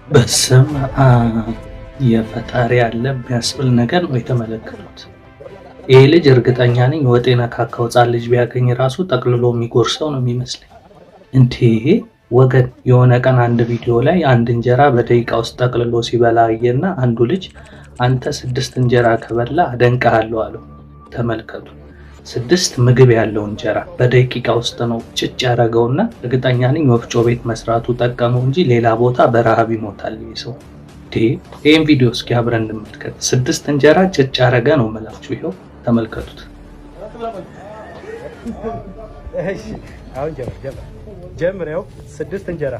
በስመ አብ የፈጣሪ ያለ የሚያስብል ነገር ነው የተመለከቱት። ይሄ ልጅ እርግጠኛ ነኝ ወጥ የነካካው ሕፃን ልጅ ቢያገኝ ራሱ ጠቅልሎ የሚጎርሰው ነው የሚመስለኝ። እንዴ ወገን፣ የሆነ ቀን አንድ ቪዲዮ ላይ አንድ እንጀራ በደቂቃ ውስጥ ጠቅልሎ ሲበላ አየና አንዱ ልጅ አንተ 6 እንጀራ ከበላ አደንቅሃለሁ አለው። ተመልከቱ፣ 6 ምግብ ያለው እንጀራ በደቂቃ ውስጥ ነው ጭጭ ያደረገውና እርግጠኛ ነኝ ወፍጮ ቤት መስራቱ ጠቀመው እንጂ ሌላ ቦታ በረሃብ ይሞታል ይሄ ሰው። ይህን ቪዲዮ እስኪ አብረን እንመልከት። 6 እንጀራ ጭጭ ያደረገ ነው የምላችሁ። ይኸው ተመልከቱት። እሺ አሁን ጀምር። ያው 6 እንጀራ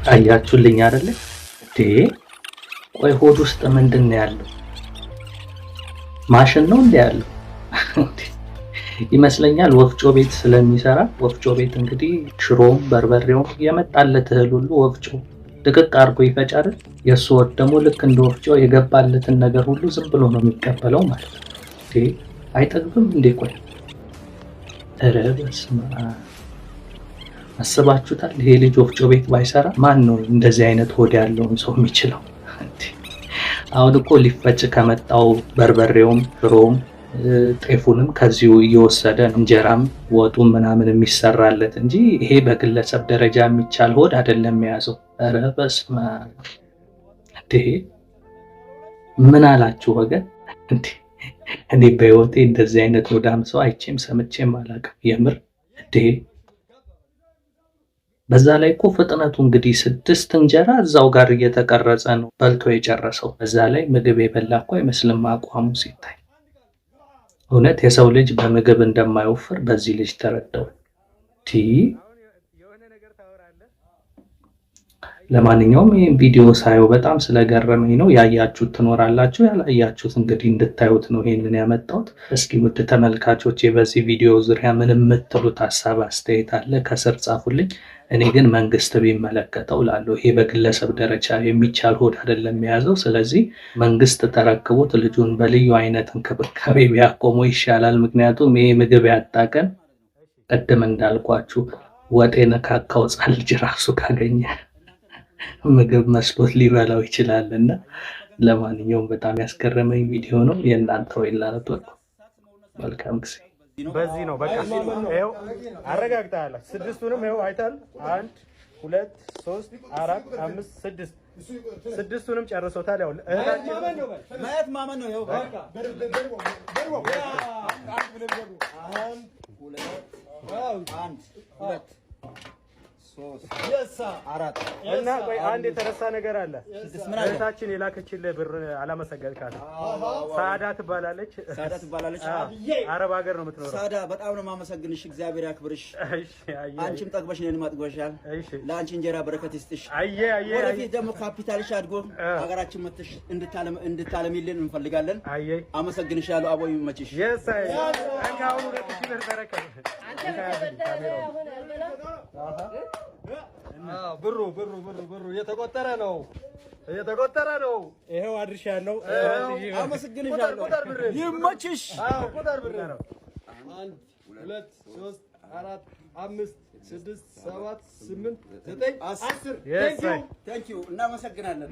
አያችሁልኝ አይደለ እንዴ? ቆይ ሆድ ውስጥ ምንድን ነው ያለው? ማሽን ነው እንዴ ያለው? ይመስለኛል ወፍጮ ቤት ስለሚሰራ። ወፍጮ ቤት እንግዲህ ሽሮም በርበሬውም የመጣለት እህል ሁሉ ወፍጮ ድቅቅ አድርጎ ይፈጫል። የእሱ ወጥ ደግሞ ልክ እንደ ወፍጮ የገባለትን ነገር ሁሉ ዝም ብሎ ነው የሚቀበለው ማለት ነው። አይጠግብም እንዴ? ቆይ ኧረ በስመ አብ! አስባችሁታል? ይሄ ልጅ ወፍጮ ቤት ባይሰራ ማን ነው እንደዚህ አይነት ሆድ ያለውን ሰው የሚችለው? አሁን እኮ ሊፈጭ ከመጣው በርበሬውም ሽሮም ጤፉንም ከዚሁ እየወሰደ እንጀራም ወጡም ምናምን የሚሰራለት እንጂ ይሄ በግለሰብ ደረጃ የሚቻል ሆድ አይደለም የያዘው። ኧረ በስመ አብ! እንዴ ምን አላችሁ ወገን? እንዴ እኔ በህይወቴ እንደዚህ አይነት ሆዳም ሰው አይቼም ሰምቼም አላውቅም። የምር እንዴ! በዛ ላይ እኮ ፍጥነቱ እንግዲህ 6 እንጀራ እዛው ጋር እየተቀረጸ ነው በልቶ የጨረሰው። በዛ ላይ ምግብ የበላ እኮ አይመስልም አቋሙ ሲታይ። እውነት የሰው ልጅ በምግብ እንደማይወፍር በዚህ ልጅ ተረዳው። ለማንኛውም ይህን ቪዲዮ ሳየው በጣም ስለገረመኝ ነው። ያያችሁት ትኖራላችሁ፣ ያላያችሁት እንግዲህ እንድታዩት ነው ይሄንን ያመጣሁት። እስኪ ውድ ተመልካቾቼ በዚህ ቪዲዮ ዙሪያ ምን የምትሉት ሀሳብ አስተያየት አለ? ከስር ጻፉልኝ። እኔ ግን መንግስት ቢመለከተው ላለው ይሄ በግለሰብ ደረጃ የሚቻል ሆድ አይደለም የያዘው። ስለዚህ መንግስት ተረክቦት ልጁን በልዩ አይነት እንክብካቤ ቢያቆመው ይሻላል። ምክንያቱም ይሄ ምግብ ያጣቀን ቅድም እንዳልኳችሁ ወጥ የነካካው ሕፃን ልጅ ራሱ ካገኘ ምግብ መስሎት ሊበላው ይችላልና፣ ለማንኛውም በጣም ያስገረመኝ ቪዲዮ ነው። የእናንተው ይላልጥ መልካም ጊዜ። በዚህ ነው በቃ ይኸው አረጋግጠሃል። 6ቱንም ይኸው አይታል። 1 2 3 4 5 6 6ቱንም ጨርሶታል። ያው ማየት ማመን ነው። ይኸው እና ቆይ አንድ የተረሳ ነገር አለ። እህታችን የላከችልህ ብር አላመሰገንካትም። ሳዳ ትባላለች። አረብ ሀገር ነው የምትኖረው። ሳዳ በጣም ነው የማመሰግንሽ። እግዚአብሔር ያክብርሽ። አንቺም ጠግበሽ እኔንም አጥግበሻል። ለአንቺ እንጀራ በረከት ይስጥሽ። ወደፊት ደግሞ ካፒታልሽ አድጎ ሀገራችን መጥተሽ እንድታለሚልን እንፈልጋለን። አመሰግንሻለሁ። አቦ ይመችሽ። ብሩ እየተቆጠረ ነው ይሄው አድርሻለሁ። አመሰግንሻለሁ። ይመችሽ። ቁጥር ብር ነው 1 2 3 4 5 6 7 8 9 10 ቴንኪው እናመሰግናለን።